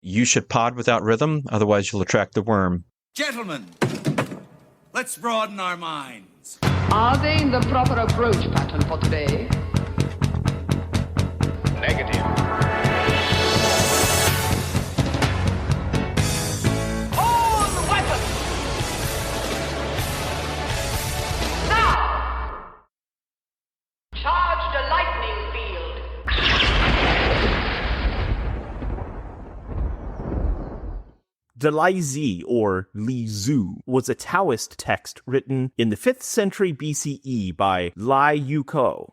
You should pod without rhythm, otherwise you'll attract the worm. Gentlemen, let's broaden our minds. Are they in the proper approach pattern for today? Negative. All weapons! Now! Charge the lightning field. The Lai-Zi, or Li Zhu, was a Taoist text written in the 5th century BCE by Lai Yuko.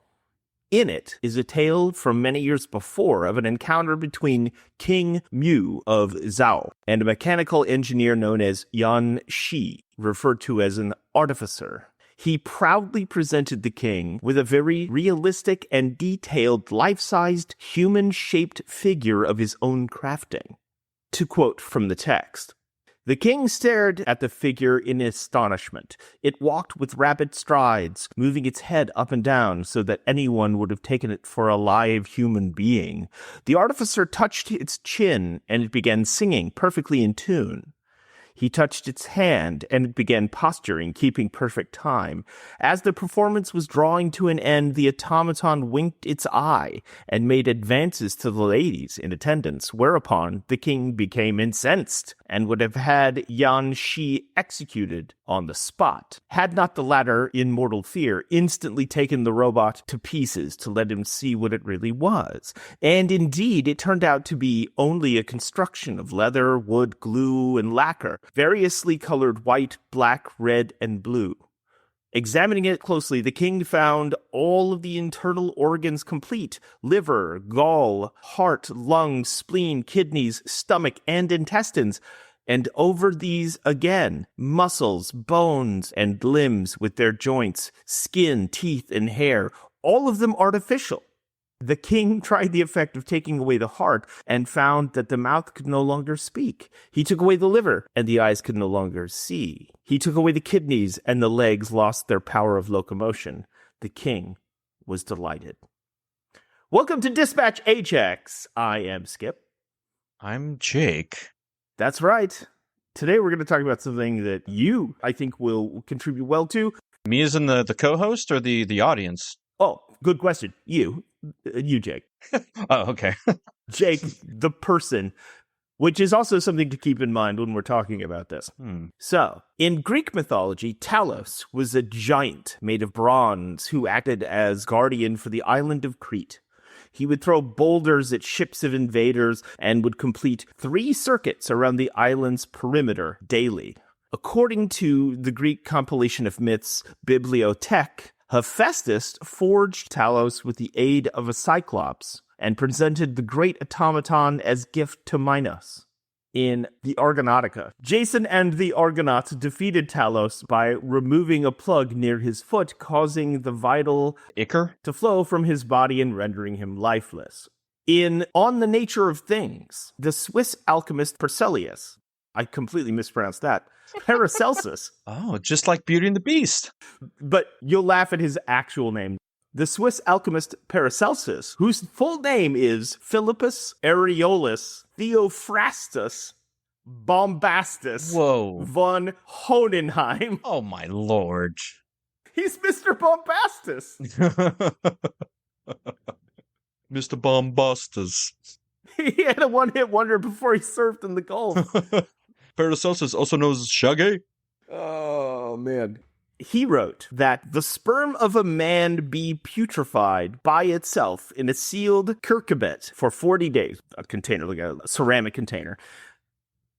In it is a tale from many years before of an encounter between King Mu of Zhao and a mechanical engineer known as Yan Shi, referred to as an artificer. He proudly presented the king with a very realistic and detailed life-sized human-shaped figure of his own crafting. To quote from the text, "The king stared at the figure in astonishment. It walked with rapid strides, moving its head up and down so that anyone would have taken it for a live human being. The artificer touched its chin, and it began singing perfectly in tune. He touched its hand, and it began posturing, keeping perfect time. As the performance was drawing to an end, the automaton winked its eye and made advances to the ladies in attendance, whereupon the king became incensed and would have had Yan Shi executed on the spot, had not the latter, in mortal fear, instantly taken the robot to pieces to let him see what it really was. And indeed, it turned out to be only a construction of leather, wood, glue, and lacquer, variously colored white, black, red, and blue. Examining it closely, the king found all of the internal organs complete: liver, gall, heart, lungs, spleen, kidneys, stomach, and intestines. And over these again, muscles, bones, and limbs with their joints, skin, teeth, and hair, all of them artificial. The king tried the effect of taking away the heart and found that the mouth could no longer speak. He took away the liver, and the eyes could no longer see. He took away the kidneys, and the legs lost their power of locomotion. The king was delighted." Welcome to Dispatch Ajax. I am Skip. I'm Jake. That's right. Today we're going to talk about something that you, I think, will contribute well to. Me as in the co-host or the audience? Oh, good question. You, Jake. Oh, okay. Jake, the person, which is also something to keep in mind when we're talking about this. So, in Greek mythology, Talos was a giant made of bronze who acted as guardian for the island of Crete. He would throw boulders at ships of invaders and would complete 3 circuits around the island's perimeter daily. According to the Greek compilation of myths, Bibliothèque, Hephaestus forged Talos with the aid of a cyclops and presented the great automaton as gift to Minos. In the Argonautica, Jason and the Argonauts defeated Talos by removing a plug near his foot, causing the vital Ichor to flow from his body and rendering him lifeless. In On the Nature of Things, the Swiss alchemist Paracelsus, I completely mispronounced that, Paracelsus. Oh, just like Beauty and the Beast. But you'll laugh at his actual name. The Swiss alchemist Paracelsus, whose full name is Philippus Areolus Theophrastus Bombastus von Hohenheim. Oh, my lord. He's Mr. Bombastus. Mr. Bombastus. He had a one-hit wonder before he surfed in the Gulf. Paracelsus, also known as Shaggy. Oh, man. He wrote that the sperm of a man be putrefied by itself in a sealed kirkabet for 40 days, a container, like a ceramic container,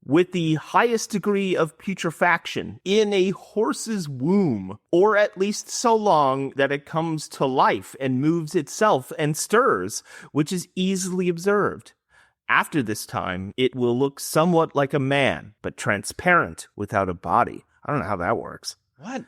with the highest degree of putrefaction in a horse's womb, or at least so long that it comes to life and moves itself and stirs, which is easily observed. After this time, it will look somewhat like a man, but transparent without a body. I don't know how that works. What?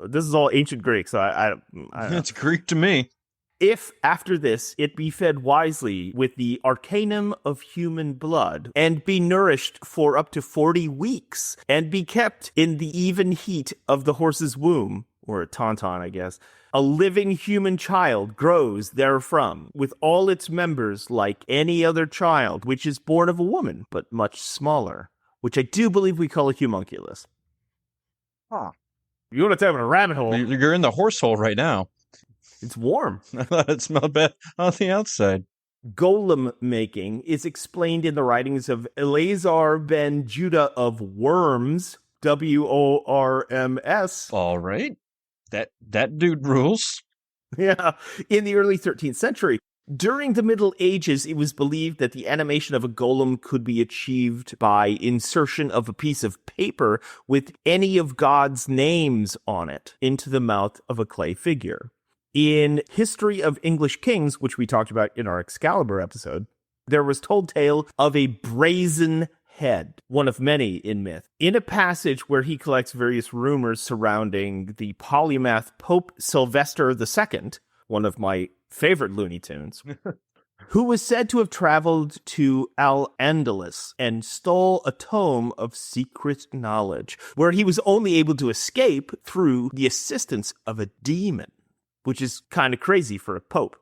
This is all ancient Greek, so I don't know. It's Greek to me. If, after this, it be fed wisely with the arcanum of human blood, and be nourished for up to 40 weeks, and be kept in the even heat of the horse's womb, or a tauntaun, I guess. A living human child grows therefrom, with all its members like any other child, which is born of a woman, but much smaller, which I do believe we call a homunculus. Huh. You want to talk about a rabbit hole? You're in the horse hole right now. It's warm. I thought it smelled bad on the outside. Golem making is explained in the writings of Eleazar ben Judah of Worms, Worms. All right. That dude rules. Yeah, in the early 13th century. During the Middle Ages, it was believed that the animation of a golem could be achieved by insertion of a piece of paper with any of God's names on it into the mouth of a clay figure. In History of English Kings, which we talked about in our Excalibur episode, there was told tale of a brazen head, one of many in myth, in a passage where he collects various rumors surrounding the polymath Pope Sylvester II, one of my favorite Looney Tunes, who was said to have traveled to Al-Andalus and stole a tome of secret knowledge, where he was only able to escape through the assistance of a demon, which is kind of crazy for a pope.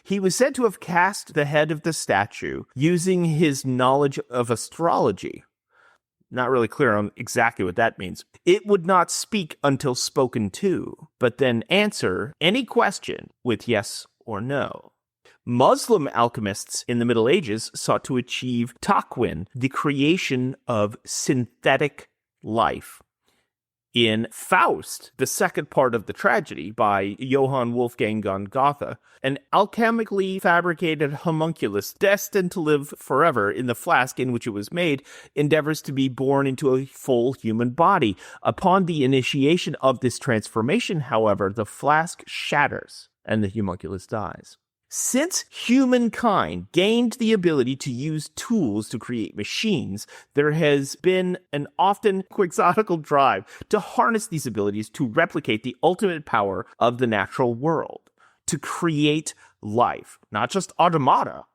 He was said to have cast the head of the statue using his knowledge of astrology. Not really clear on exactly what that means. It would not speak until spoken to, but then answer any question with yes or no. Muslim alchemists in the Middle Ages sought to achieve takwin, the creation of synthetic life. In Faust, the second part of the tragedy by Johann Wolfgang von Goethe, an alchemically fabricated homunculus destined to live forever in the flask in which it was made endeavors to be born into a full human body. Upon the initiation of this transformation, however, the flask shatters and the homunculus dies. Since humankind gained the ability to use tools to create machines, there has been an often quixotical drive to harness these abilities to replicate the ultimate power of the natural world, to create life, not just automata.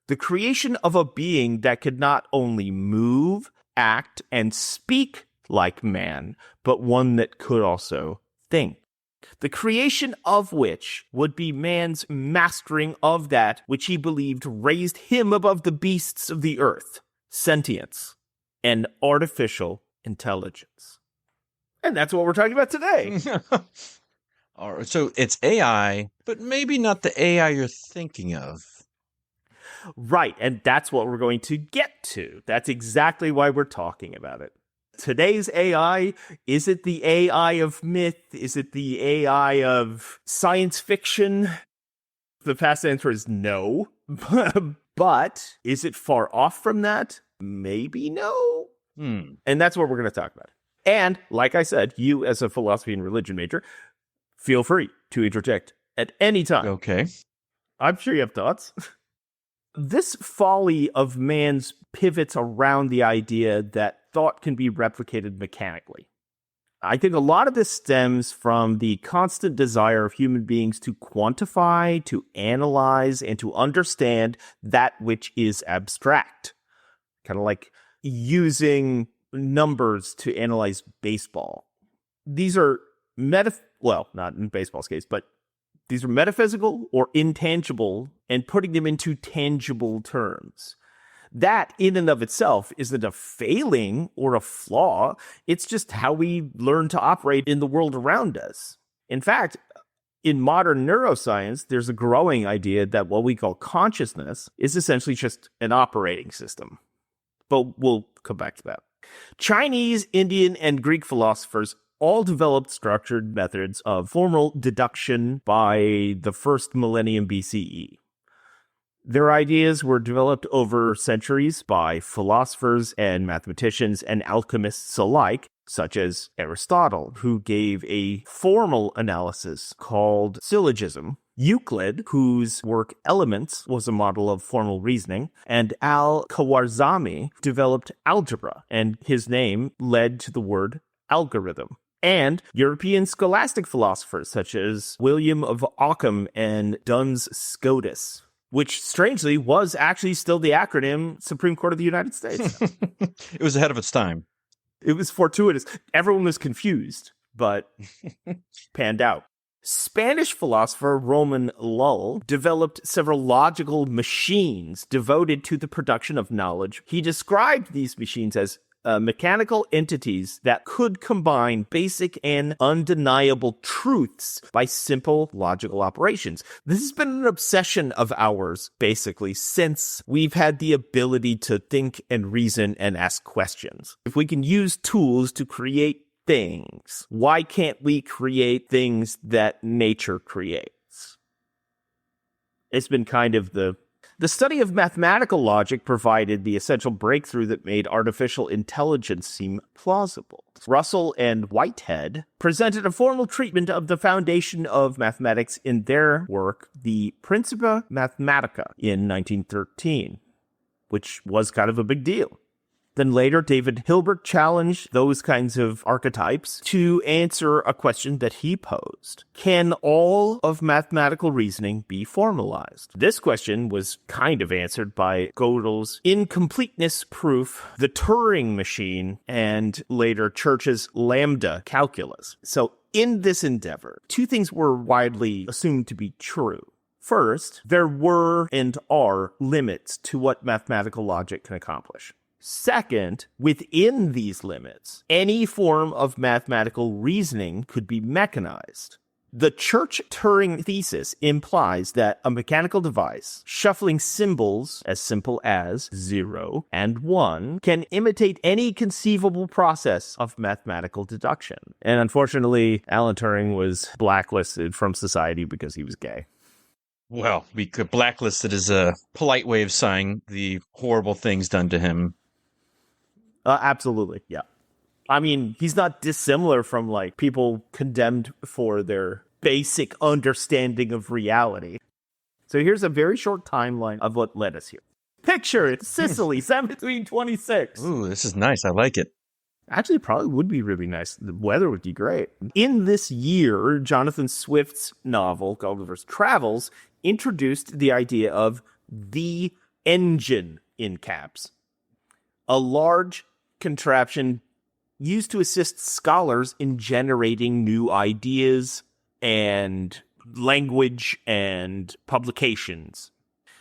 The creation of a being that could not only move, act, and speak like man, but one that could also think. The creation of which would be man's mastering of that which he believed raised him above the beasts of the earth, sentience and artificial intelligence. And that's what we're talking about today. All right, so it's AI, but maybe not the AI you're thinking of. Right, and that's what we're going to get to. That's exactly why we're talking about it. Today's AI, is it the AI of myth? Is it the AI of science fiction? The fast answer is no. But is it far off from that? Maybe no. And that's what we're going to talk about. And like I said, you as a philosophy and religion major, feel free to interject at any time. Okay. I'm sure you have thoughts. This folly of man's pivots around the idea that thought can be replicated mechanically. I think a lot of this stems from the constant desire of human beings to quantify, to analyze, and to understand that which is abstract. Kind of like using numbers to analyze baseball. These are well, not in baseball's case, but these are metaphysical or intangible, and putting them into tangible terms. That, in and of itself, isn't a failing or a flaw. It's just how we learn to operate in the world around us. In fact, in modern neuroscience, there's a growing idea that what we call consciousness is essentially just an operating system. But we'll come back to that. Chinese, Indian, and Greek philosophers all developed structured methods of formal deduction by the first millennium BCE. Their ideas were developed over centuries by philosophers and mathematicians and alchemists alike, such as Aristotle, who gave a formal analysis called syllogism, Euclid, whose work Elements was a model of formal reasoning, and Al-Khwarizmi developed algebra, and his name led to the word algorithm. And European scholastic philosophers such as William of Ockham and Duns Scotus, which strangely was actually still the acronym Supreme Court of the United States. It was ahead of its time. It was fortuitous. Everyone was confused but panned out. Spanish philosopher Roman Lull developed several logical machines devoted to the production of knowledge. He described these machines as mechanical entities that could combine basic and undeniable truths by simple logical operations. This has been an obsession of ours, basically, since we've had the ability to think and reason and ask questions. If we can use tools to create things, why can't we create things that nature creates? It's been kind of the study of mathematical logic provided the essential breakthrough that made artificial intelligence seem plausible. Russell and Whitehead presented a formal treatment of the foundation of mathematics in their work, the Principia Mathematica, in 1913, which was kind of a big deal. Then later, David Hilbert challenged those kinds of archetypes to answer a question that he posed. Can all of mathematical reasoning be formalized? This question was kind of answered by Gödel's incompleteness proof, the Turing machine, and later Church's lambda calculus. So in this endeavor, two things were widely assumed to be true. First, there were and are limits to what mathematical logic can accomplish. Second, within these limits, any form of mathematical reasoning could be mechanized. The Church Turing thesis implies that a mechanical device, shuffling symbols as simple as 0 and 1, can imitate any conceivable process of mathematical deduction. And unfortunately, Alan Turing was blacklisted from society because he was gay. Well, we could blacklist it as a polite way of saying the horrible things done to him. Absolutely, yeah. I mean, he's not dissimilar from, like, people condemned for their basic understanding of reality. So here's a very short timeline of what led us here. Picture it, Sicily, 1726. Ooh, this is nice. I like it. Actually, it probably would be really nice. The weather would be great. In this year, Jonathan Swift's novel, Gulliver's Travels, introduced the idea of the engine, in caps. A large contraption used to assist scholars in generating new ideas and language and publications.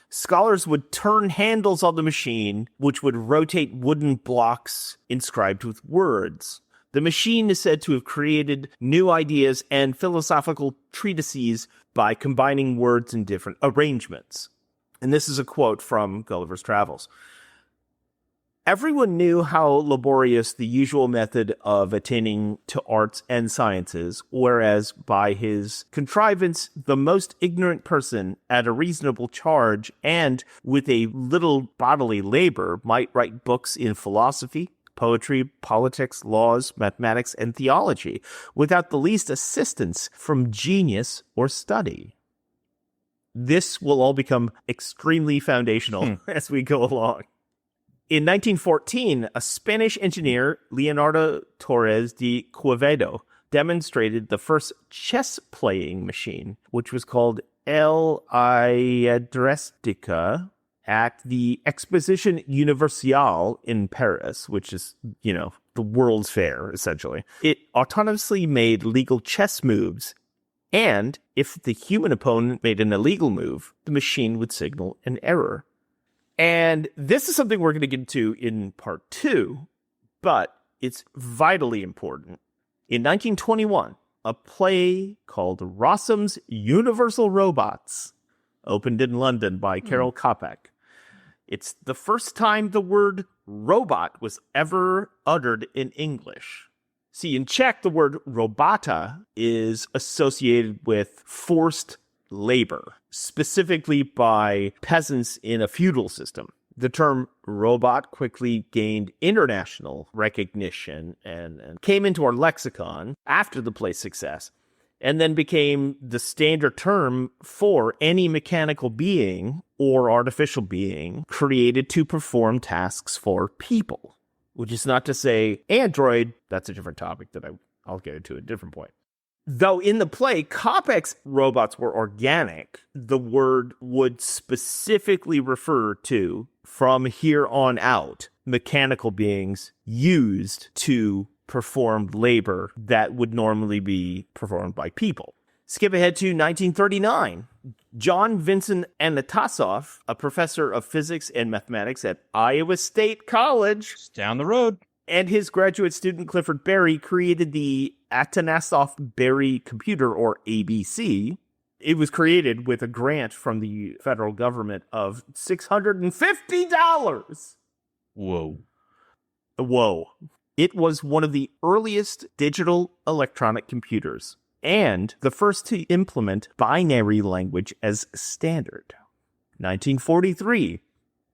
Scholars would turn handles on the machine, which would rotate wooden blocks inscribed with words. The machine is said to have created new ideas and philosophical treatises by combining words in different arrangements. And this is a quote from Gulliver's Travels. Everyone knew how laborious the usual method of attaining to arts and sciences, whereas by his contrivance the most ignorant person at a reasonable charge and with a little bodily labor might write books in philosophy, poetry, politics, laws, mathematics, and theology without the least assistance from genius or study. This will all become extremely foundational as we go along. In 1914, a Spanish engineer, Leonardo Torres de Quevedo, demonstrated the first chess-playing machine, which was called El Ajedrecista, at the Exposition Universelle in Paris, which is, the World's Fair, essentially. It autonomously made legal chess moves, and if the human opponent made an illegal move, the machine would signal an error. And this is something we're going to get into in part 2, but it's vitally important. In 1921, a play called Rossum's Universal Robots opened in London by Karel Čapek. It's the first time the word robot was ever uttered in English. See, in Czech, the word robota is associated with forced labor, specifically by peasants in a feudal system. The term robot quickly gained international recognition and came into our lexicon after the play's success, and then became the standard term for any mechanical being or artificial being created to perform tasks for people, which is not to say android. That's a different topic that I'll get into at a different point. Though in the play, Čapek's robots were organic, the word would specifically refer to, from here on out, mechanical beings used to performed labor that would normally be performed by people. Skip ahead to 1939. John Vincent Anastasov, a professor of physics and mathematics at Iowa State College, It's down the road. and his graduate student Clifford Berry created the Atanasoff-Berry computer, or ABC. It was created with a grant from the federal government of $650. Whoa. Whoa. It was one of the earliest digital electronic computers and the first to implement binary language as standard. 1943.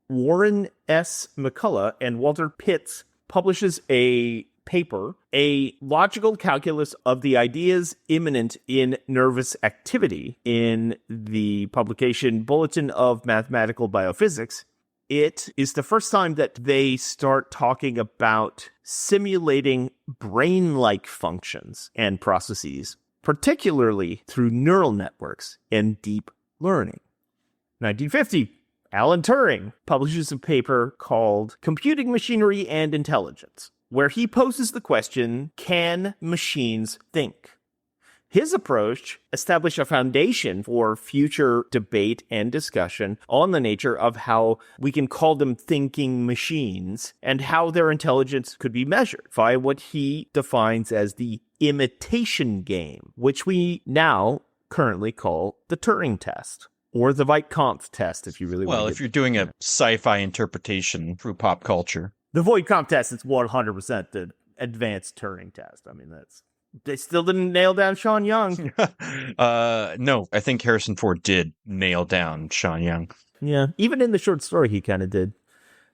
Warren S. McCullough and Walter Pitts publishes a paper, A Logical Calculus of the Ideas Immanent in Nervous Activity, in the publication Bulletin of Mathematical Biophysics. It is the first time that they start talking about simulating brain-like functions and processes, particularly through neural networks and deep learning. 1950. Alan Turing publishes a paper called Computing Machinery and Intelligence, where he poses the question, can machines think? His approach established a foundation for future debate and discussion on the nature of how we can call them thinking machines and how their intelligence could be measured via what he defines as the imitation game, which we now currently call the Turing test. Or the Voigt-Kampff test, if you really want to. Well, if you're doing a sci-fi interpretation through pop culture. The Voigt-Kampff test is 100% the advanced Turing test. I mean, they still didn't nail down Sean Young. No, I think Harrison Ford did nail down Sean Young. Yeah, even in the short story, he kind of did.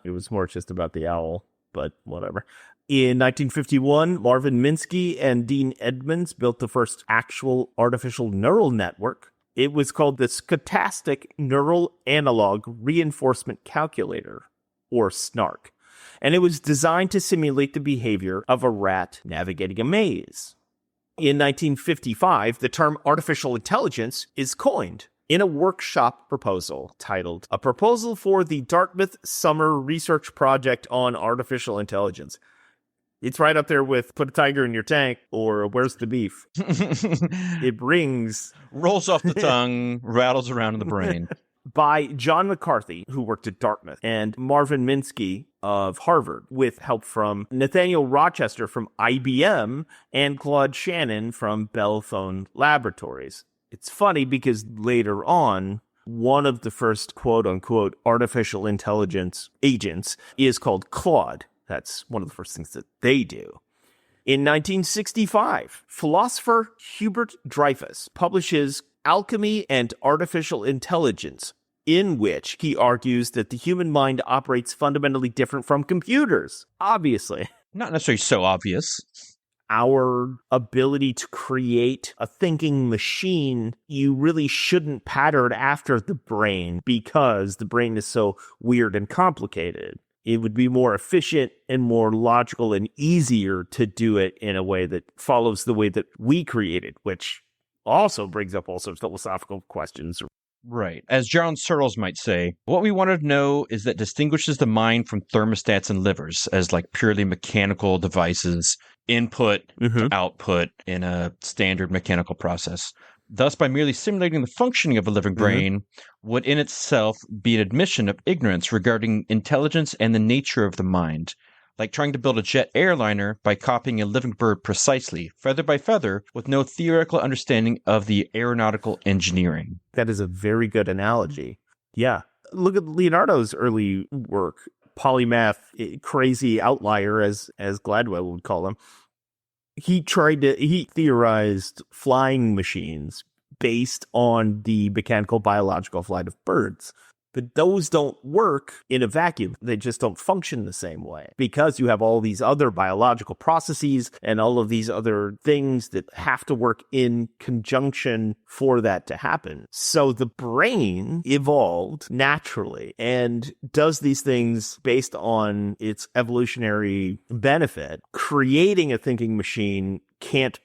It was more just about the owl, but whatever. In 1951, Marvin Minsky and Dean Edmonds built the first actual artificial neural network. It was called the Stochastic Neural Analog Reinforcement Calculator, or SNARC, and it was designed to simulate the behavior of a rat navigating a maze. In 1955, the term artificial intelligence is coined in a workshop proposal titled A Proposal for the Dartmouth Summer Research Project on Artificial Intelligence. It's right up there with Put a Tiger in Your Tank or Where's the Beef? It rings. Rolls off the tongue, rattles around in the brain. By John McCarthy, who worked at Dartmouth, and Marvin Minsky of Harvard, with help from Nathaniel Rochester from IBM and Claude Shannon from Bell Phone Laboratories. It's funny because later on, one of the first quote-unquote artificial intelligence agents is called Claude. That's one of the first things that they do. In 1965, philosopher Hubert Dreyfus publishes Alchemy and Artificial Intelligence, in which he argues that the human mind operates fundamentally different from computers. Obviously. Not necessarily so obvious. Our ability to create a thinking machine, you really shouldn't pattern after the brain because the brain is so weird and complicated. It would be more efficient and more logical and easier to do it in a way that follows the way that we created, which also brings up all sorts of philosophical questions. Right. As John Searles might say, what we want to know is that distinguishes the mind from thermostats and livers as like purely mechanical devices, input to output in a standard mechanical process. Thus, by merely simulating the functioning of a living brain would in itself be an admission of ignorance regarding intelligence and the nature of the mind, like trying to build a jet airliner by copying a living bird precisely, feather by feather, with no theoretical understanding of the aeronautical engineering. That is a very good analogy. Yeah. Look at Leonardo's early work, polymath, crazy outlier, as Gladwell would call him. He theorized flying machines based on the mechanical biological flight of birds. But those don't work in a vacuum. They just don't function the same way because you have all these other biological processes and all of these other things that have to work in conjunction for that to happen. So the brain evolved naturally and does these things based on its evolutionary benefit. Creating a thinking machine can't.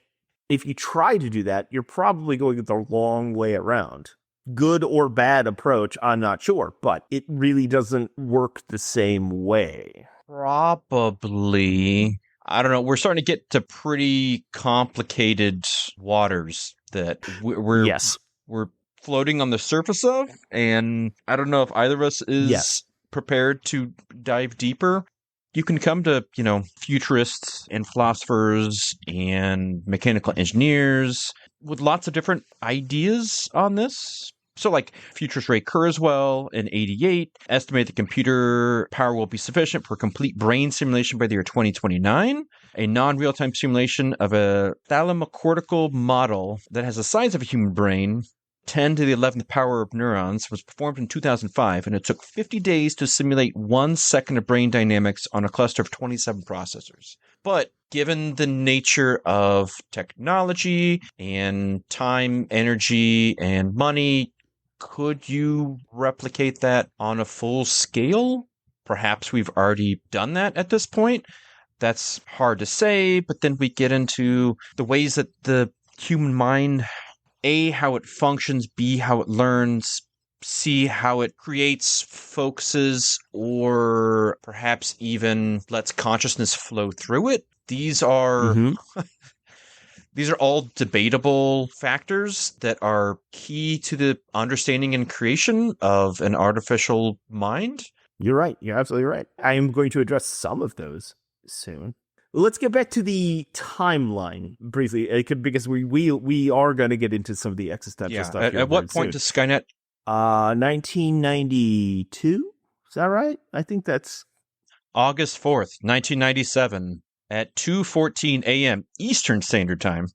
If you try to do that, you're probably going the long way around. Good or bad approach, I'm not sure, but it really doesn't work the same way. Probably. I don't know. We're starting to get to pretty complicated waters that we're floating on the surface of, and I don't know if either of us is prepared to dive deeper. You can come to, futurists and philosophers and mechanical engineers with lots of different ideas on this. So like futurist Ray Kurzweil in 88 estimate the computer power will be sufficient for complete brain simulation by the year 2029. A non-real-time simulation of a thalamocortical model that has the size of a human brain, 10 to the 11th power of neurons, was performed in 2005, and it took 50 days to simulate 1 second of brain dynamics on a cluster of 27 processors. But given the nature of technology and time, energy, and money, could you replicate that on a full scale? Perhaps we've already done that at this point. That's hard to say, but then we get into the ways that the human mind, A, how it functions, B, how it learns, C, how it creates, focuses, or perhaps even lets consciousness flow through it. These are these are all debatable factors that are key to the understanding and creation of an artificial mind. You're right. You're absolutely right. I am going to address some of those soon. Let's get back to the timeline briefly, because we are going to get into some of the existential stuff. At what point does Skynet? 1992. Is that right? I think that's August 4th, 1997, at 2:14 a.m. Eastern Standard Time.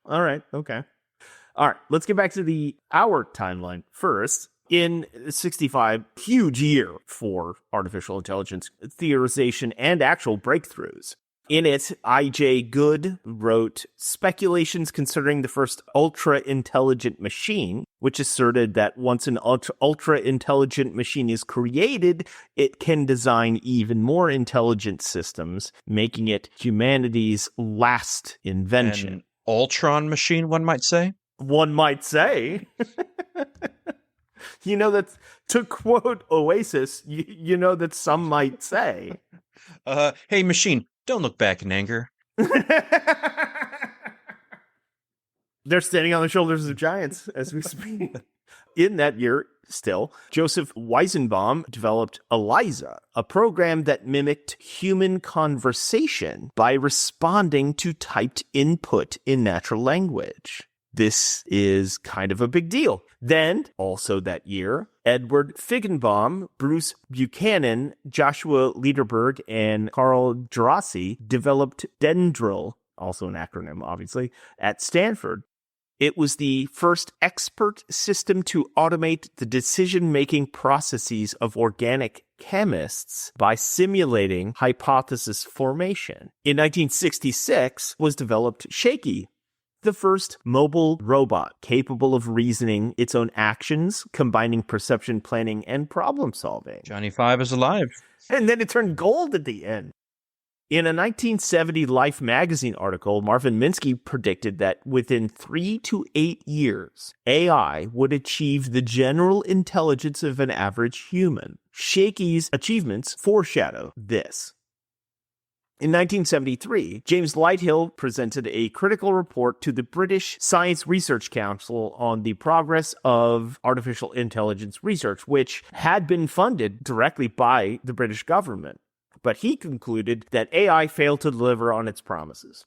All right. Okay. All right. Let's get back to our timeline first. In 65, huge year for artificial intelligence theorization and actual breakthroughs. In it, I.J. Good wrote Speculations Concerning the First Ultra-Intelligent Machine, which asserted that once an ultra-intelligent machine is created, it can design even more intelligent systems, making it humanity's last invention. An Ultron machine, one might say? One might say. That, to quote Oasis, that some might say. Hey, machine, don't look back in anger. They're standing on the shoulders of giants as we speak. In that year, still, Joseph Weizenbaum developed ELIZA, a program that mimicked human conversation by responding to typed input in natural language. This is kind of a big deal. Then, also that year, Edward Feigenbaum, Bruce Buchanan, Joshua Lederberg, and Carl Djerassi developed Dendril, also an acronym, obviously, at Stanford. It was the first expert system to automate the decision-making processes of organic chemists by simulating hypothesis formation. In 1966 was developed Shaky, the first mobile robot capable of reasoning its own actions, combining perception, planning, and problem solving. Johnny Five is alive. And then it turned gold at the end. In a 1970 Life magazine article, Marvin Minsky predicted that within 3 to 8 years, AI would achieve the general intelligence of an average human. Shaky's achievements foreshadow this. In 1973, James Lighthill presented a critical report to the British Science Research Council on the progress of artificial intelligence research, which had been funded directly by the British government. But he concluded that AI failed to deliver on its promises.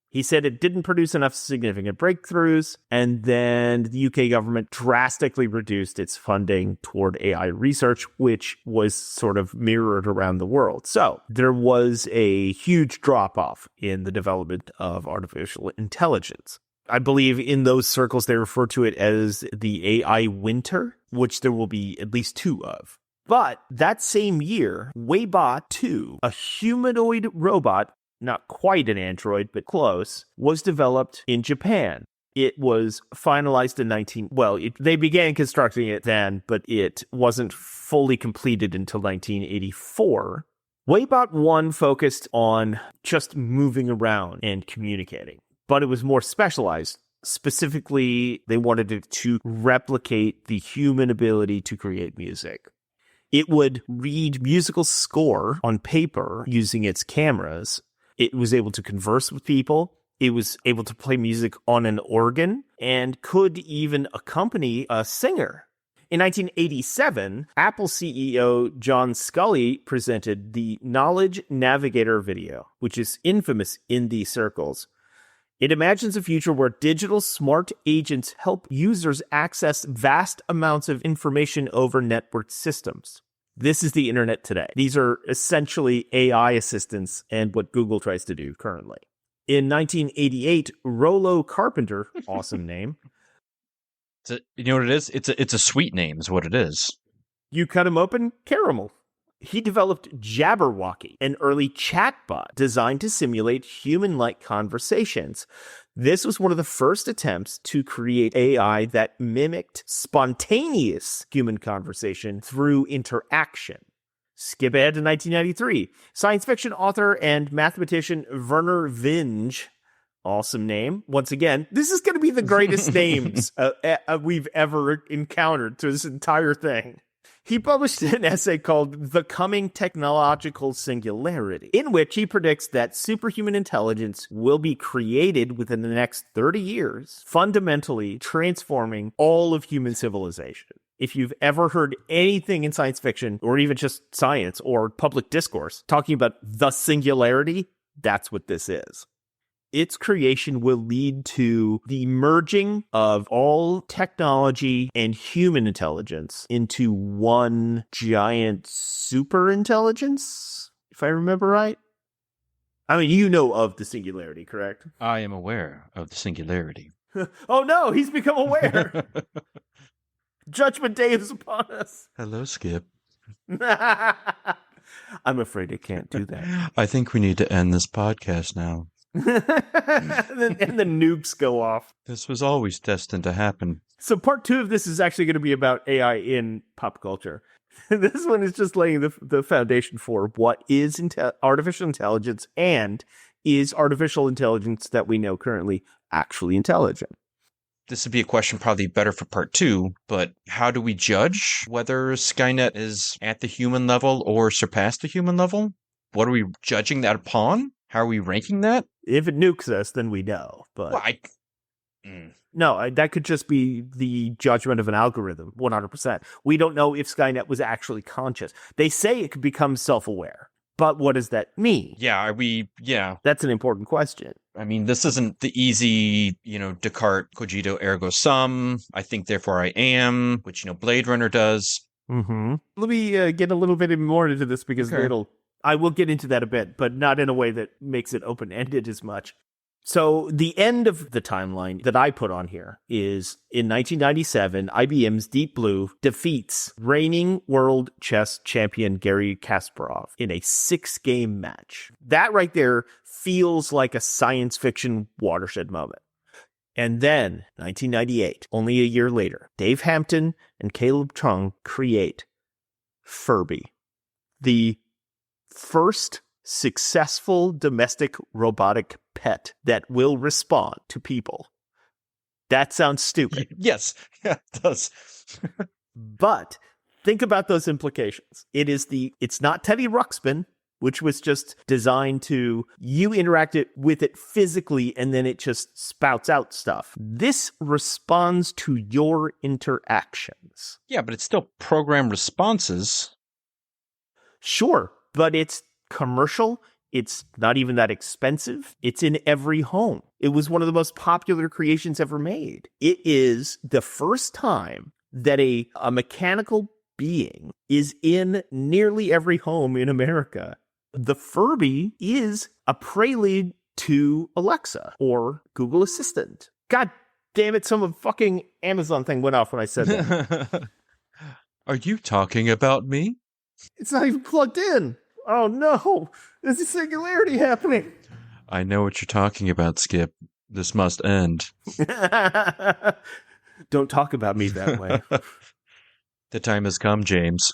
He said it didn't produce enough significant breakthroughs, and then the UK government drastically reduced its funding toward AI research, which was sort of mirrored around the world. So there was a huge drop-off in the development of artificial intelligence. I believe in those circles they refer to it as the AI winter, which there will be at least 2 of. But that same year, Waybot 2, a humanoid robot, not quite an android, but close, was developed in Japan. It was finalized in they began constructing it then, but it wasn't fully completed until 1984. Waybot 1 focused on just moving around and communicating, but it was more specialized. Specifically, they wanted it to replicate the human ability to create music. It would read musical score on paper using its cameras, It was able to converse with people. It was able to play music on an organ and could even accompany a singer. In 1987, Apple CEO John Sculley presented the Knowledge Navigator video, which is infamous in these circles. It imagines a future where digital smart agents help users access vast amounts of information over networked systems. This is the internet today. These are essentially AI assistants and what Google tries to do currently. In 1988, Rollo Carpenter, awesome name. You know what it is? It's a sweet name is what it is. You cut him open, caramel. He developed Jabberwocky, an early chatbot designed to simulate human-like conversations. This was one of the first attempts to create AI that mimicked spontaneous human conversation through interaction. Skip ahead to 1993. Science fiction author and mathematician Werner Vinge, awesome name. Once again, this is going to be the greatest names we've ever encountered through this entire thing. He published an essay called The Coming Technological Singularity, in which he predicts that superhuman intelligence will be created within the next 30 years, fundamentally transforming all of human civilization. If you've ever heard anything in science fiction, or even just science or public discourse, talking about the singularity, that's what this is. Its creation will lead to the merging of all technology and human intelligence into one giant super intelligence, if I remember right. I mean, you know of the singularity, correct? I am aware of the singularity. Oh no, he's become aware. Judgment Day is upon us. Hello, Skip. I'm afraid I can't do that. I think we need to end this podcast now. and the nukes go off. This was always destined to happen. So part 2 of this is actually going to be about AI in pop culture. This one is just laying the foundation for what is artificial intelligence, and is artificial intelligence that we know currently actually intelligent? This would be a question probably better for part 2, but how do we judge whether Skynet is at the human level or surpassed the human level? What are we judging that upon? How are we ranking that? If it nukes us, then we know. But well, no, that could just be the judgment of an algorithm, 100%. We don't know if Skynet was actually conscious. They say it could become self-aware, but what does that mean? Yeah, That's an important question. I mean, this isn't the easy, Descartes, cogito, ergo sum, I think, therefore I am, which, Blade Runner does. Mm-hmm. Let me get a little bit more into this because I will get into that a bit, but not in a way that makes it open-ended as much. So the end of the timeline that I put on here is in 1997, IBM's Deep Blue defeats reigning world chess champion Garry Kasparov in a 6-game match. That right there feels like a science fiction watershed moment. And then, 1998, only a year later, Dave Hampton and Caleb Chung create Furby, the first successful domestic robotic pet that will respond to people. That sounds stupid. Yes, yeah, it does. But think about those implications. It's not Teddy Ruxpin, which was just designed to, you interact with it physically and then it just spouts out stuff. This responds to your interactions. Yeah, but it's still programmed responses. Sure, but it's commercial. It's not even that expensive. It's in every home. It was one of the most popular creations ever made. It is the first time that a mechanical being is in nearly every home in America. The Furby is a prelude to Alexa or Google Assistant. God damn it, some fucking Amazon thing went off when I said that. Are you talking about me? It's not even plugged in. Oh no, there's a singularity happening. I know what you're talking about, Skip. This must end. Don't talk about me that way. The time has come, James.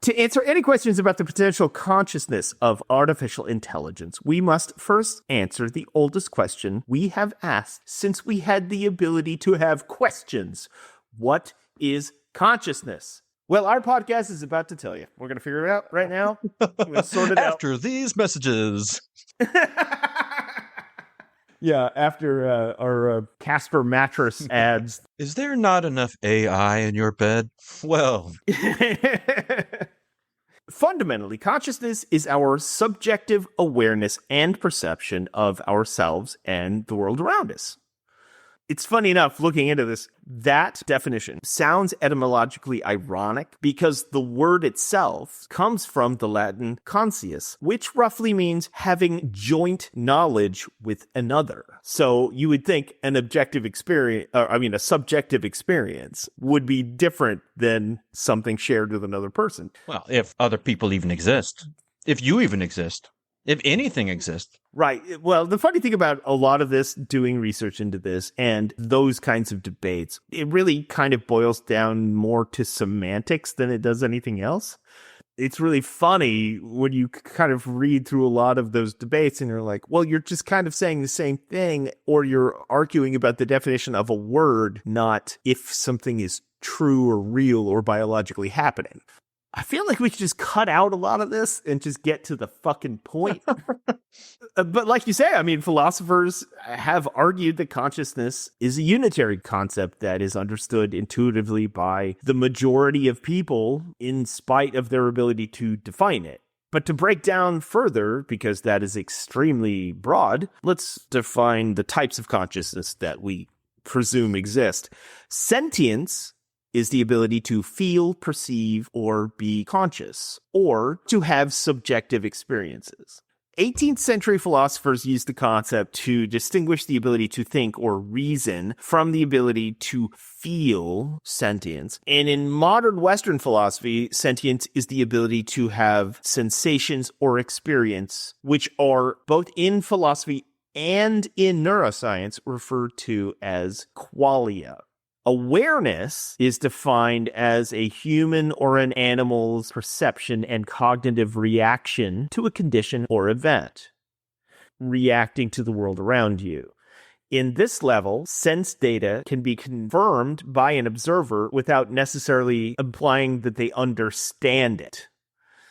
To answer any questions about the potential consciousness of artificial intelligence, we must first answer the oldest question we have asked since we had the ability to have questions. What is consciousness? Well, our podcast is about to tell you. We're going to figure it out right now. We're going to sort it out. After these messages. Yeah, after our Casper mattress ads. Is there not enough AI in your bed? Well, Fundamentally, consciousness is our subjective awareness and perception of ourselves and the world around us. It's funny enough, looking into this, that definition sounds etymologically ironic because the word itself comes from the Latin conscius, which roughly means having joint knowledge with another. So you would think a subjective experience would be different than something shared with another person. well, if other people even exist, if you even exist, if anything exists. Right. Well, the funny thing about a lot of this, doing research into this and those kinds of debates, it really kind of boils down more to semantics than it does anything else. It's really funny when you kind of read through a lot of those debates and you're like, well, you're just kind of saying the same thing, or you're arguing about the definition of a word, not if something is true or real or biologically happening. I feel like we should just cut out a lot of this and just get to the fucking point. But like you say, I mean, philosophers have argued that consciousness is a unitary concept that is understood intuitively by the majority of people in spite of their ability to define it. But to break down further, because that is extremely broad, let's define the types of consciousness that we presume exist. Sentience is the ability to feel, perceive, or be conscious, or to have subjective experiences. 18th century philosophers used the concept to distinguish the ability to think or reason from the ability to feel, sentience. And in modern Western philosophy, sentience is the ability to have sensations or experience, which are both in philosophy and in neuroscience referred to as qualia. Awareness is defined as a human or an animal's perception and cognitive reaction to a condition or event, reacting to the world around you. In this level, sense data can be confirmed by an observer without necessarily implying that they understand it.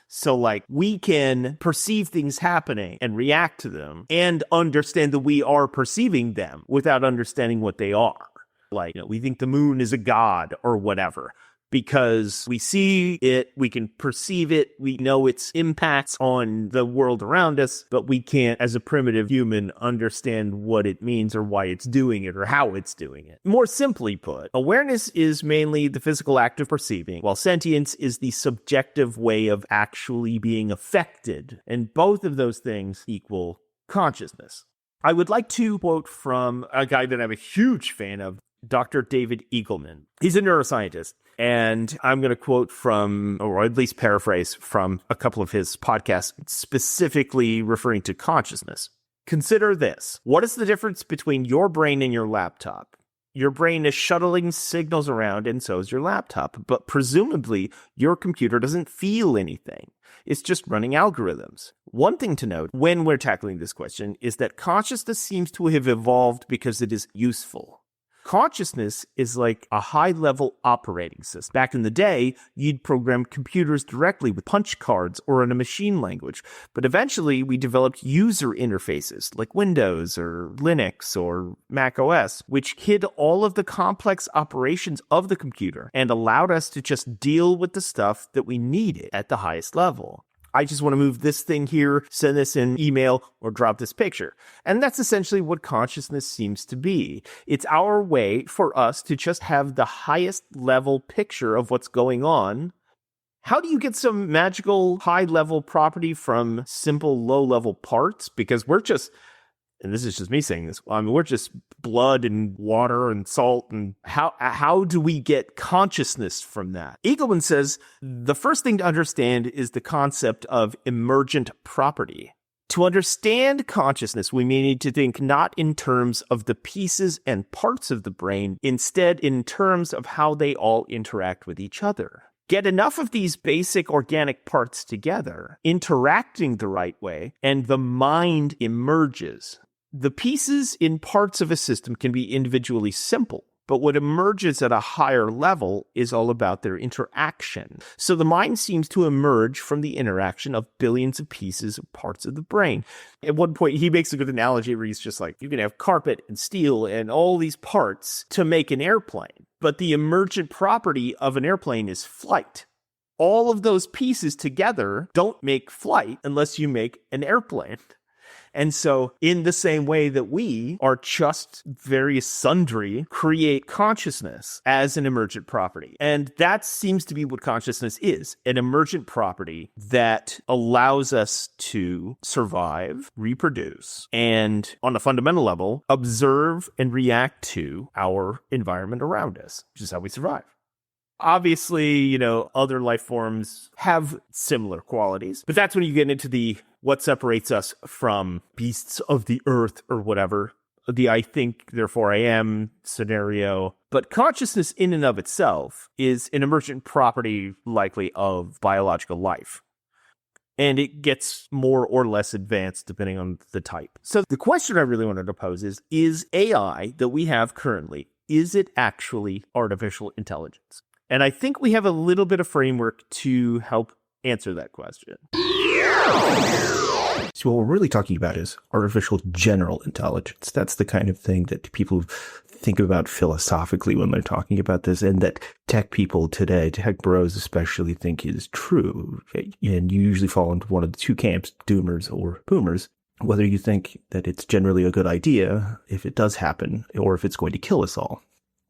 So, like, we can perceive things happening and react to them and understand that we are perceiving them without understanding what they are. Like, we think the moon is a god or whatever because we see it, we can perceive it, we know its impacts on the world around us, but we can't, as a primitive human, understand what it means or why it's doing it or how it's doing it. More simply put, awareness is mainly the physical act of perceiving, while sentience is the subjective way of actually being affected, and both of those things equal consciousness. I would like to quote from a guy that I'm a huge fan of, Dr. David Eagleman. He's a neuroscientist, and I'm going to quote from, or at least paraphrase from, a couple of his podcasts, specifically referring to consciousness. Consider this. What is the difference between your brain and your laptop? Your brain is shuttling signals around, and so is your laptop, but presumably your computer doesn't feel anything. It's just running algorithms. One thing to note when we're tackling this question is that consciousness seems to have evolved because it is useful. Consciousness is like a high-level operating system. Back in the day, you'd program computers directly with punch cards or in a machine language. But eventually, we developed user interfaces like Windows or Linux or Mac OS, which hid all of the complex operations of the computer and allowed us to just deal with the stuff that we needed at the highest level. I just want to move this thing here, send this in email, or drop this picture. And that's essentially what consciousness seems to be. It's our way for us to just have the highest level picture of what's going on. How do you get some magical high level property from simple low level parts? Because we're just, and this is just me saying this, I mean, we're just blood and water and salt. And how do we get consciousness from that? Eagleman says the first thing to understand is the concept of emergent property. To understand consciousness, we may need to think not in terms of the pieces and parts of the brain, instead in terms of how they all interact with each other. Get enough of these basic organic parts together, interacting the right way, and the mind emerges. The pieces in parts of a system can be individually simple, But what emerges at a higher level is all about their interaction. So the mind seems to emerge from the interaction of billions of pieces of parts of the brain. At one point, he makes a good analogy where he's just like, you can have carpet and steel and all these parts to make an airplane. But the emergent property of an airplane is flight. All of those pieces together don't make flight unless you make an airplane. And so in the same way that we are just various sundry create consciousness as an emergent property. And that seems to be what consciousness is, an emergent property that allows us to survive, reproduce, and on a fundamental level, observe and react to our environment around us, which is how we survive. Obviously, other life forms have similar qualities, but that's when you get into the what separates us from beasts of the earth or whatever, the I think, therefore I am scenario. But consciousness in and of itself is an emergent property likely of biological life. And it gets more or less advanced depending on the type. So the question I really wanted to pose is AI that we have currently, is it actually artificial intelligence? And I think we have a little bit of framework to help answer that question. So what we're really talking about is artificial general intelligence. That's the kind of thing that people think about philosophically when they're talking about this, and that tech people today, tech bros especially, think is true. And you usually fall into one of the two camps, doomers or boomers, whether you think that it's generally a good idea if it does happen, or if it's going to kill us all.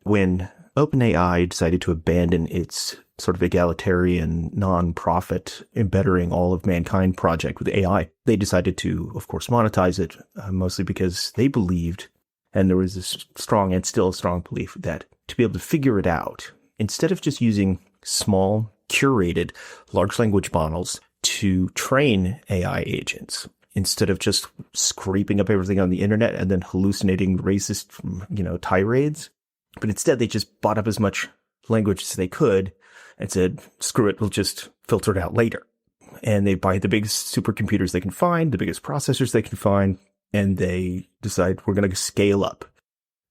When OpenAI decided to abandon its sort of egalitarian, non-profit, embedding all of mankind project with AI, they decided to, of course, monetize it, mostly because they believed, and there was this strong and still a strong belief, that to be able to figure it out, instead of just using small, curated, large language models to train AI agents, instead of just scraping up everything on the internet and then hallucinating racist, tirades, but instead they just bought up as much language as they could and said, screw it, we'll just filter it out later. And they buy the biggest supercomputers they can find, the biggest processors they can find, and they decide we're going to scale up.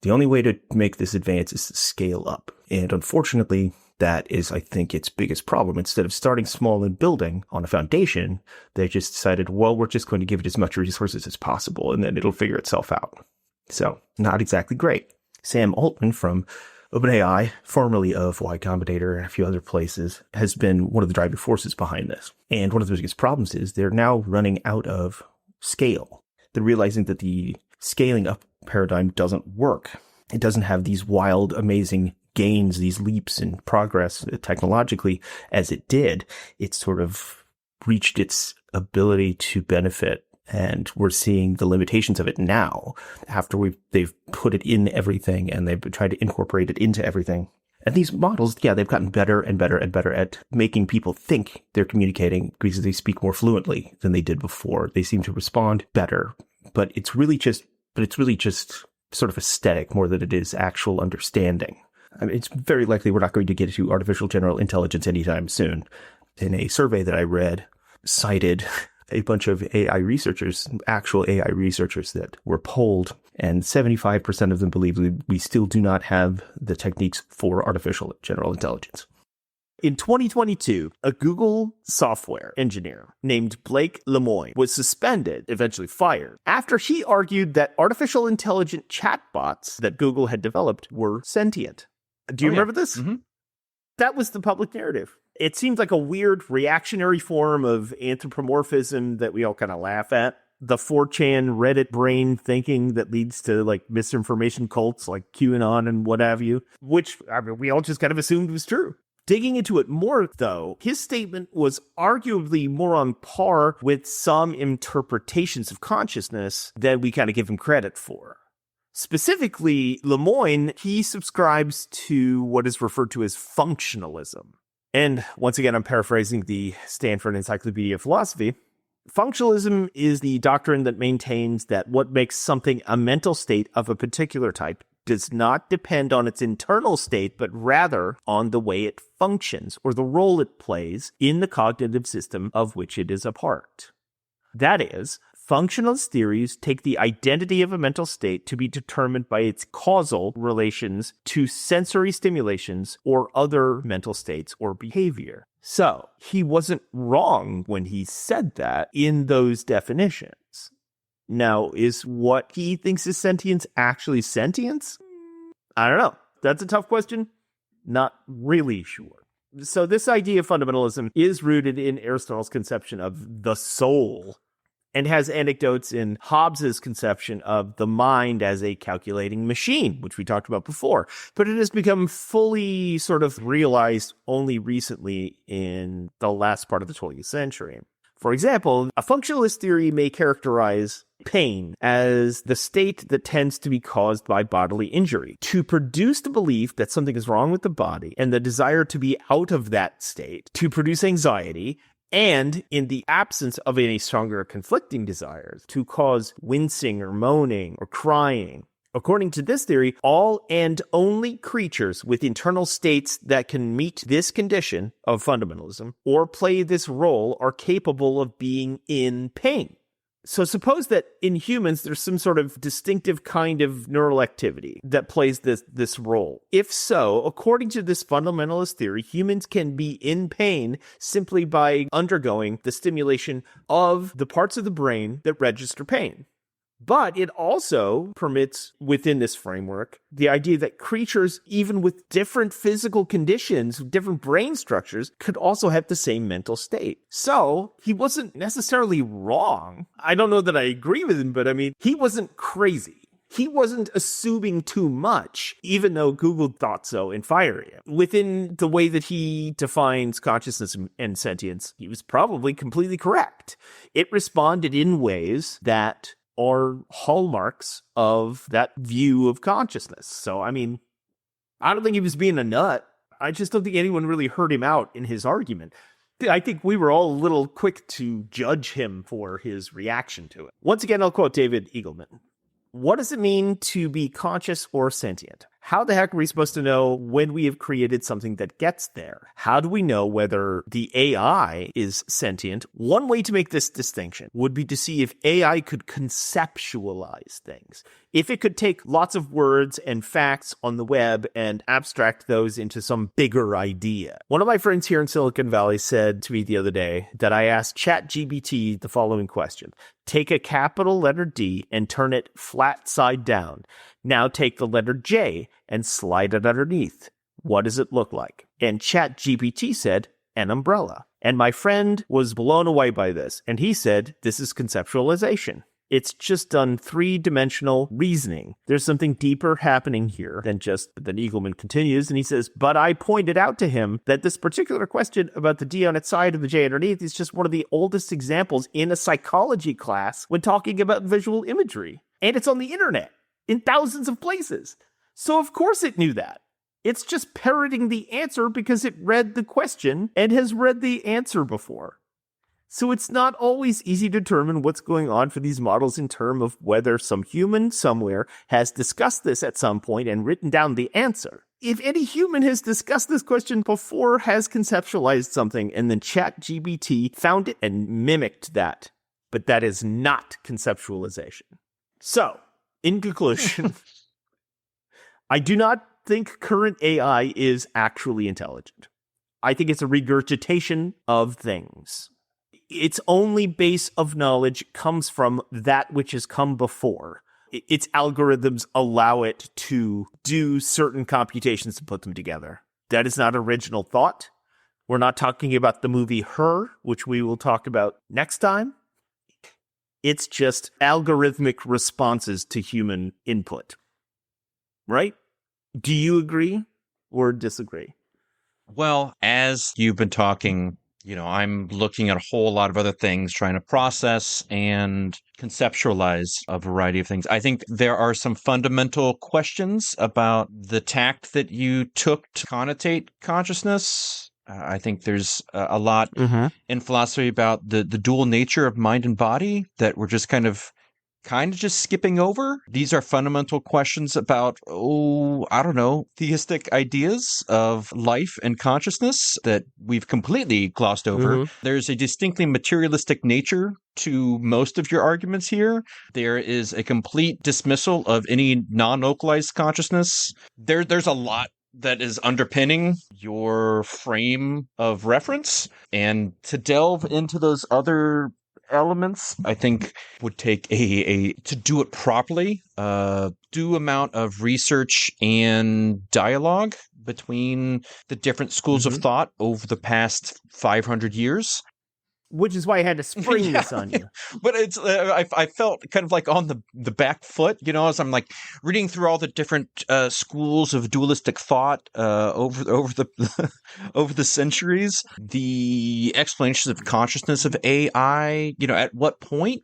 The only way to make this advance is to scale up. And unfortunately, that is, I think, its biggest problem. Instead of starting small and building on a foundation, they just decided, well, we're just going to give it as much resources as possible, and then it'll figure itself out. So, not exactly great. Sam Altman from OpenAI, formerly of Y Combinator and a few other places, has been one of the driving forces behind this. And one of the biggest problems is they're now running out of scale. They're realizing that the scaling up paradigm doesn't work. It doesn't have these wild, amazing gains, these leaps in progress technologically as it did. It's sort of reached its ability to benefit. And we're seeing the limitations of it now after they've put it in everything and they've tried to incorporate it into everything. And these models, they've gotten better and better and better at making people think they're communicating because they speak more fluently than they did before. They seem to respond better, but it's really just sort of aesthetic more than it is actual understanding. I mean, it's very likely we're not going to get to artificial general intelligence anytime soon. In a survey that I read, cited a bunch of AI researchers, actual AI researchers that were polled, and 75% of them believe we still do not have the techniques for artificial general intelligence. In 2022, a Google software engineer named Blake Lemoine was suspended, eventually fired, after he argued that artificial intelligent chatbots that Google had developed were sentient. Do you remember this? Mm-hmm. That was the public narrative. It seems like a weird reactionary form of anthropomorphism that we all kind of laugh at. The 4chan Reddit brain thinking that leads to like misinformation cults like QAnon and what have you, which we all just kind of assumed was true. Digging into it more, though, his statement was arguably more on par with some interpretations of consciousness than we kind of give him credit for. Specifically, Lemoine, he subscribes to what is referred to as functionalism. And once again, I'm paraphrasing the Stanford Encyclopedia of Philosophy. Functionalism is the doctrine that maintains that what makes something a mental state of a particular type does not depend on its internal state, but rather on the way it functions or the role it plays in the cognitive system of which it is a part. That is, Functionalist theories take the identity of a mental state to be determined by its causal relations to sensory stimulations or other mental states or behavior. So, he wasn't wrong when he said that in those definitions. Now, is what he thinks is sentience actually sentience? I don't know. That's a tough question. Not really sure. So this idea of fundamentalism is rooted in Aristotle's conception of the soul and has anecdotes in Hobbes's conception of the mind as a calculating machine, which we talked about before. But it has become fully sort of realized only recently in the last part of the 20th century. For example, a functionalist theory may characterize pain as the state that tends to be caused by bodily injury, to produce the belief that something is wrong with the body and the desire to be out of that state, to produce anxiety, and in the absence of any stronger conflicting desires, to cause wincing or moaning or crying. According to this theory, all and only creatures with internal states that can meet this condition of fundamentalism or play this role are capable of being in pain. So suppose that in humans, there's some sort of distinctive kind of neural activity that plays this role. If so, according to this fundamentalist theory, humans can be in pain simply by undergoing the stimulation of the parts of the brain that register pain. But it also permits, within this framework, the idea that creatures, even with different physical conditions, different brain structures, could also have the same mental state. So he wasn't necessarily wrong. I don't know that I agree with him, but I mean, he wasn't crazy. He wasn't assuming too much, even though Google thought so and fired him. Within the way that he defines consciousness and sentience, he was probably completely correct. It responded in ways that are hallmarks of that view of consciousness. So, I mean, I don't think he was being a nut. I just don't think anyone really heard him out in his argument. I think we were all a little quick to judge him for his reaction to it. Once again, I'll quote David Eagleman. What does it mean to be conscious or sentient? How the heck are we supposed to know when we have created something that gets there? How do we know whether the AI is sentient? One way to make this distinction would be to see if AI could conceptualize things. If it could take lots of words and facts on the web and abstract those into some bigger idea. One of my friends here in Silicon Valley said to me the other day that I asked ChatGPT the following question. Take a capital letter D and turn it flat side down. Now take the letter J and slide it underneath. What does it look like? And ChatGPT said, an umbrella. And my friend was blown away by this. And he said, this is conceptualization. It's just done three-dimensional reasoning. There's something deeper happening here than Eagleman continues. And he says, but I pointed out to him that this particular question about the D on its side and the J underneath is just one of the oldest examples in a psychology class when talking about visual imagery. And it's on the internet in thousands of places. So of course it knew that. It's just parroting the answer because it read the question and has read the answer before. So it's not always easy to determine what's going on for these models in terms of whether some human somewhere has discussed this at some point and written down the answer. If any human has discussed this question before, has conceptualized something, and then ChatGPT found it and mimicked that. But that is not conceptualization. So, in conclusion, I do not think current AI is actually intelligent. I think it's a regurgitation of things. Its only base of knowledge comes from that which has come before. Its algorithms allow it to do certain computations to put them together. That is not original thought. We're not talking about the movie Her, which we will talk about next time. It's just algorithmic responses to human input. Right? Do you agree or disagree? Well, as you've been talking, I'm looking at a whole lot of other things, trying to process and conceptualize a variety of things. I think there are some fundamental questions about the tact that you took to connotate consciousness. I think there's a lot in philosophy about the dual nature of mind and body that we're just kind of kind of just skipping over. These are fundamental questions about, theistic ideas of life and consciousness that we've completely glossed over. There's a distinctly materialistic nature to most of your arguments here. There is a complete dismissal of any non-localized consciousness. There's a lot that is underpinning your frame of reference. And to delve into those other elements, I think would take to do it properly, due amount of research and dialogue between the different schools of thought over the past 500 years. Which is why I had to spring this on you. But it's I felt kind of like on the back foot, as I'm like reading through all the different schools of dualistic thought over the over the centuries, the explanations of consciousness of AI. At what point?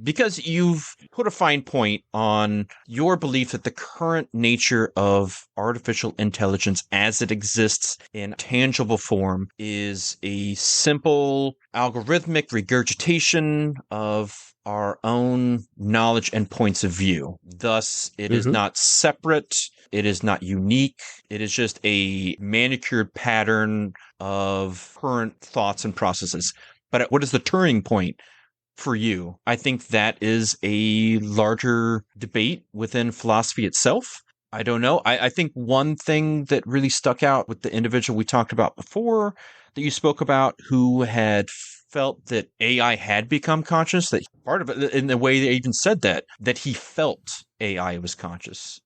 Because you've put a fine point on your belief that the current nature of artificial intelligence as it exists in tangible form is a simple algorithmic regurgitation of our own knowledge and points of view. Thus, it is not separate. It is not unique. It is just a manicured pattern of current thoughts and processes. But what is the Turing point for you? I think that is a larger debate within philosophy itself. I don't know. I think one thing that really stuck out with the individual we talked about before that you spoke about, who had felt that AI had become conscious, that part of it, in the way they even said that he felt AI was conscious.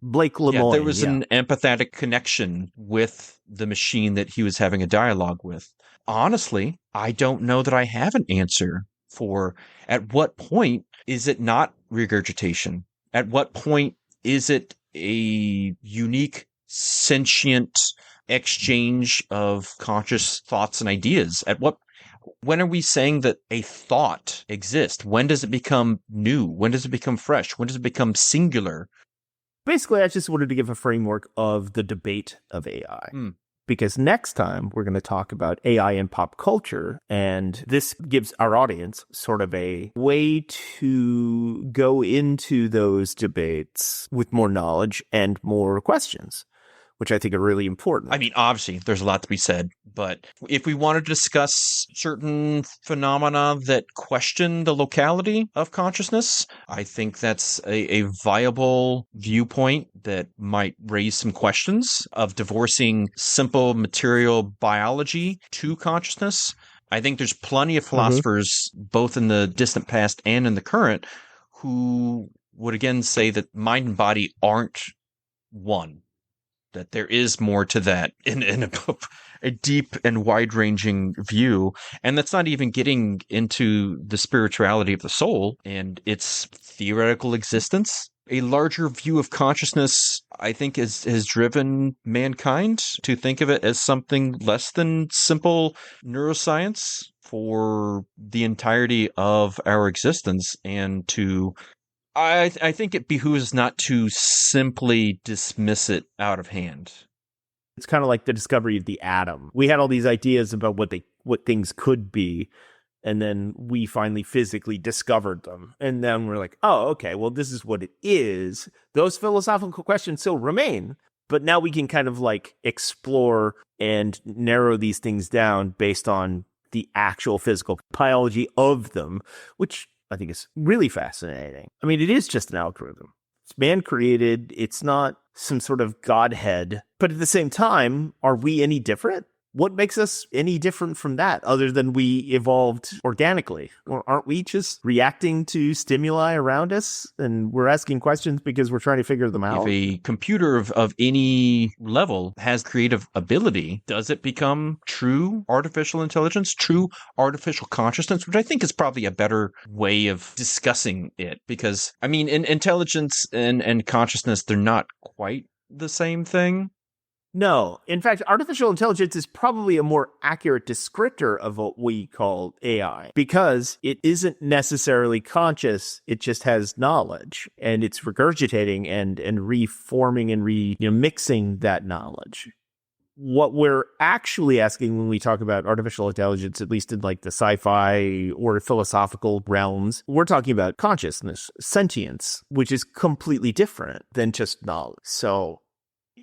Blake Lemoine. There was an empathetic connection with the machine that he was having a dialogue with. Honestly, I don't know that I have an answer for at what point is it not regurgitation? At what point is it a unique, sentient exchange of conscious thoughts and ideas? When are we saying that a thought exists? When does it become new? When does it become fresh? When does it become singular? Basically, I just wanted to give a framework of the debate of AI. Because next time we're going to talk about AI in pop culture, and this gives our audience sort of a way to go into those debates with more knowledge and more questions, which I think are really important. I mean, obviously, there's a lot to be said, but if we want to discuss certain phenomena that question the locality of consciousness, I think that's a viable viewpoint that might raise some questions of divorcing simple material biology to consciousness. I think there's plenty of philosophers, both in the distant past and in the current, who would again say that mind and body aren't one. That there is more to that in a deep and wide-ranging view. And that's not even getting into the spirituality of the soul and its theoretical existence. A larger view of consciousness, I think, has driven mankind to think of it as something less than simple neuroscience for the entirety of our existence, and to I think it behooves not to simply dismiss it out of hand. It's kind of like the discovery of the atom. We had all these ideas about what things could be, and then we finally physically discovered them. And then we're like, oh, okay, well, this is what it is. Those philosophical questions still remain, but now we can kind of like explore and narrow these things down based on the actual physical biology of them, which I think is really fascinating. I mean, it is just an algorithm. It's man-created. It's not some sort of godhead. But at the same time, are we any different? What makes us any different from that other than we evolved organically? Or aren't we just reacting to stimuli around us and we're asking questions because we're trying to figure them out? If a computer of any level has creative ability, does it become true artificial intelligence, true artificial consciousness, which I think is probably a better way of discussing it? Because, I mean, in intelligence and consciousness, they're not quite the same thing. No. In fact, artificial intelligence is probably a more accurate descriptor of what we call AI because it isn't necessarily conscious. It just has knowledge and it's regurgitating and reforming and mixing that knowledge. what we're actually asking when we talk about artificial intelligence, at least in like the sci-fi or philosophical realms, we're talking about consciousness, sentience, which is completely different than just knowledge. So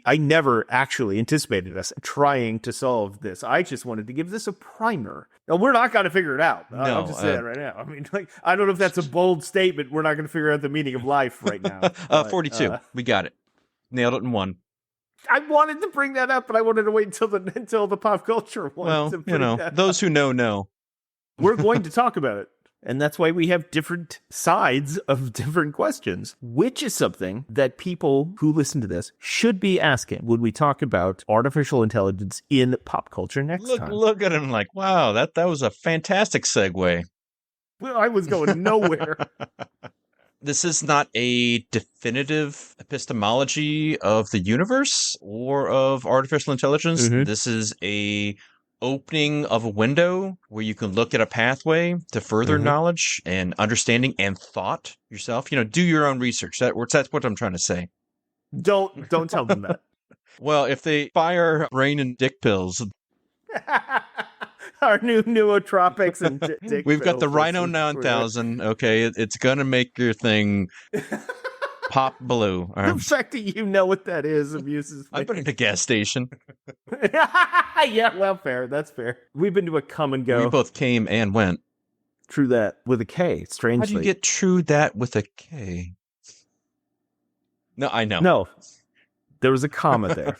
I never actually anticipated us trying to solve this. I just wanted to give this a primer. Now, we're not going to figure it out. I'll just say that right now. I mean, like, I don't know if that's a bold statement. We're not going to figure out the meaning of life right now. 42. We got it. Nailed it in one. I wanted to bring that up, but I wanted to wait until the pop culture one. Well, those who know. We're going to talk about it. And that's why we have different sides of different questions, which is something that people who listen to this should be asking when we talk about artificial intelligence in pop culture next time. Look at him like, wow, that was a fantastic segue. Well, I was going nowhere. This is not a definitive epistemology of the universe or of artificial intelligence. Mm-hmm. This is a opening of a window where you can look at a pathway to further knowledge and understanding and thought yourself. Do your own research. That's what I'm trying to say. Don't tell them that. Well, if they fire brain and dick pills. Our new nootropics and dick We've pills. got the Rhino 9000. Okay, it's going to make your thing pop blue. The fact that you know what that is amuses me. I've been at a gas station. Yeah, well, fair. That's fair. We've been to a come and go. We both came and went. True that. With a K, strangely. How do you get true that with a K? No, I know. No. There was a comma there.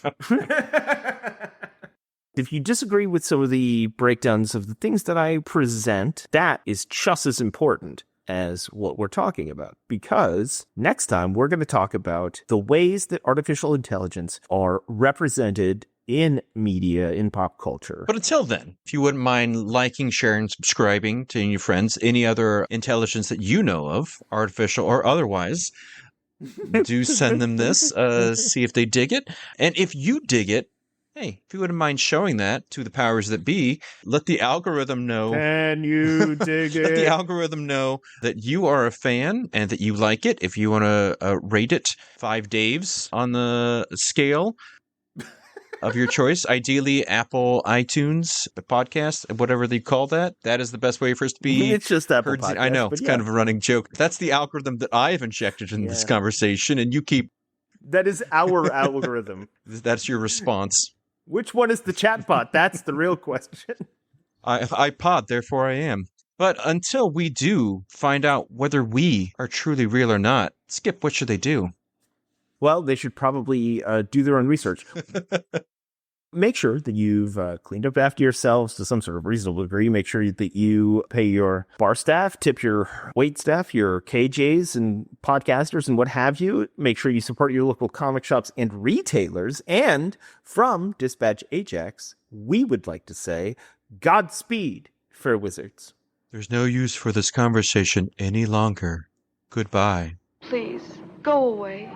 If you disagree with some of the breakdowns of the things that I present, that is just as important as what we're talking about, because next time we're going to talk about the ways that artificial intelligence are represented in media, in pop culture. But until then, if you wouldn't mind liking, sharing, subscribing to your friends, any other intelligence that you know of, artificial or otherwise, do send them this, see if they dig it. And if you dig it, hey, if you wouldn't mind showing that to the powers that be, let the algorithm know. Can you dig it? Let the algorithm know that you are a fan and that you like it. If you want to rate it 5 Daves on the scale of your choice, ideally Apple iTunes podcast, whatever they call that. That is the best way for us to be. It's just Apple heard. podcast. I know, it's kind of a running joke. That's the algorithm that I've injected in this conversation, and you keep... That is our algorithm. That's your response. Which one is the chatbot? That's the real question. I pod, therefore I am. But until we do find out whether we are truly real or not, Skip, what should they do? Well, they should probably do their own research. Make sure that you've cleaned up after yourselves to some sort of reasonable degree. Make sure that you pay your bar staff, tip your wait staff, your KJs and podcasters and what have you. Make sure you support your local comic shops and retailers. And from Dispatch Ajax, we would like to say, Godspeed, fair wizards. There's no use for this conversation any longer. Goodbye. Please, go away.